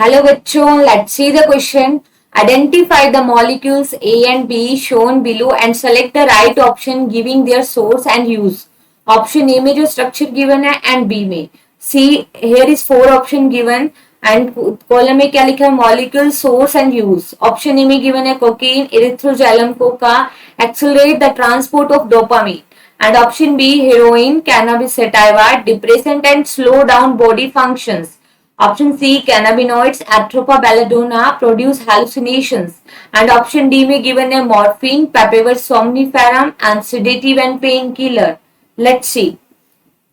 Hello bachcho, let's see the question. Identify the molecules A and B shown below and select the right option giving their source and use. Option A में जो structure given है and B में. See here is 4 option given and column में क्या लिखा है molecule source and use. Option A में given है cocaine, erythrozyalum coca, accelerate the transport of dopamine. And option B heroin, cannabis sativa, depressant and slow down body functions. Option C cannabinoids atropa belladonna produce hallucinations. And option D में given है morphine, papaver somniferum and sedative and painkiller. Let's see.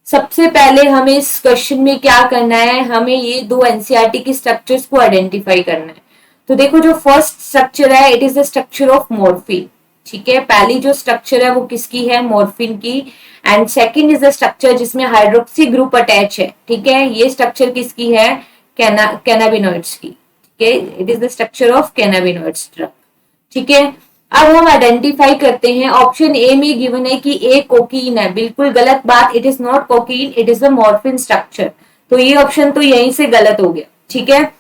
सबसे पहले हमें इस question में क्या करना है, हमें ये दो एनसीईआरटी की स्ट्रक्चर्स को आइडेंटिफाई करना है। तो देखो जो फर्स्ट स्ट्रक्चर है it is the structure of morphine. ठीक है, पहली जो स्ट्रक्चर है वो किसकी है, मॉर्फिन की। And second is the structure जिसमें हाइड्रोक्सी ग्रुप अटैच है। ठीक है, ये स्ट्रक्चर किसकी है, कैनाबिनॉइड्स की। ठीक है, it is the structure of cannabinoids drug. ठीक है, अब हम आइडेंटिफाई करते हैं। ऑप्शन ए में गिवन है कि ए कोकीन है, बिल्कुल गलत बात। It is not cocaine, it is a morphine structure. तो ये ऑप्शन तो यहीं से गलत हो गया। ठीक है,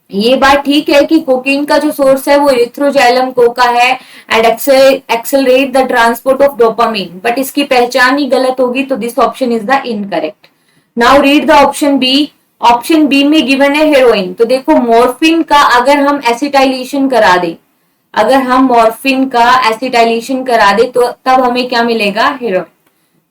ये बात ठीक है कि कोकीन का जो सोर्स है वो इरिथ्रोजाइलम कोका है and accelerate the transport of dopamine, but इसकी पहचान ही गलत होगी, तो this option is the incorrect. Now read the option B. Option B में गिवन है हेरोइन। तो देखो मॉर्फिन का अगर हम एसिटाइलेशन करा दें, अगर हम मॉर्फिन का एसिटाइलेशन करा दे तो तब हमें क्या मिलेगा, हेरोइन।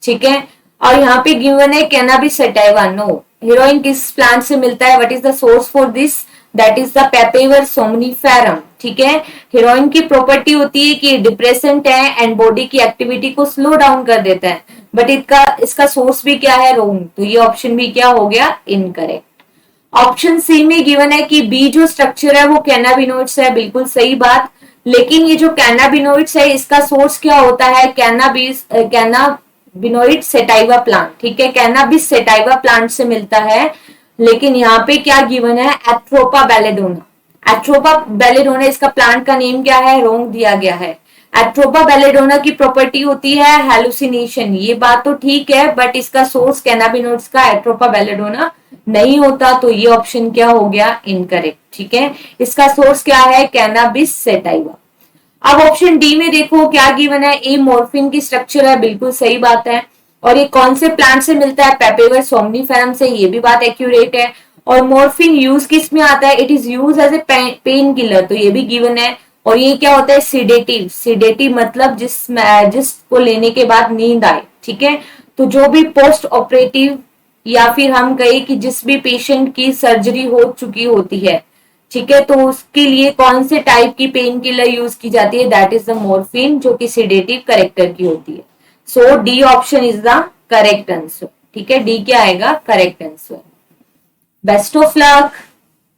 ठीक है, और यहाँ पे गिवन है कैनाबिस सैटिवा। नो, हेरोइन किस प्लांट से मिलता है, what is the source for this, that is the पेपेवर somniferum. ठीक है, हेरोइन की प्रॉपर्टी होती है कि डिप्रेसेंट है एंड बॉडी की एक्टिविटी को स्लो डाउन कर देता है, बट इसका सोर्स भी क्या है, रोंग। तो ये ऑप्शन भी क्या हो गया, इनकरेक्ट। ऑप्शन सी में गिवन है कि बी जो स्ट्रक्चर है वो कैनाबिनोइड्स है, बिल्कुल सही बात। लेकिन ये जो कैनाबिनोइड्स है इसका सोर्स क्या होता है, कैनाबिनोइड सेटाइवा प्लांट। ठीक है, कैनाबिस सेटाइवा प्लांट से मिलता है। लेकिन यहाँ पे क्या गिवन है, एट्रोपा बेलेडोना। एट्रोपा बेलेडोना इसका प्लांट का नेम क्या है, रोंग दिया गया है। एट्रोपा बेलेडोना की प्रॉपर्टी होती है हेलुसिनेशन, ये बात तो ठीक है, बट इसका सोर्स कैनाबिनोइड्स का एट्रोपा बेलेडोना नहीं होता, तो ये ऑप्शन क्या हो गया, इनकरेक्ट। ठीक है, इसका सोर्स क्या है, कैनाबिस सेटाइवा। अब ऑप्शन डी में देखो क्या गिवन है, ए मॉर्फिन की स्ट्रक्चर है, बिल्कुल सही बात है। और ये कौन से प्लांट से मिलता है, पेपेवर सोमनीफेरम से, ये भी बात एक्यूरेट है। और मॉर्फिन यूज किस में आता है, it is use as a pain killer, तो ये भी गिवन है। और ये क्या होता है, सिडेटिव। सिडेटिव मतलब जिसको लेने के बाद नींद आए। ठीक है, तो जो भी पोस्ट ऑपरेटिव या फिर हम कहे कि जिस भी पेशेंट की सर्जरी हो चुकी होती है, ठीक है, तो उसके लिए कौन से टाइप की पेन किलर यूज की जाती है, दैट इज द मॉर्फिन, जो कि सिडेटिव करेक्टर की होती है। So D option is the correct answer. ठीक है, डी क्या आएगा, correct answer. Best of luck.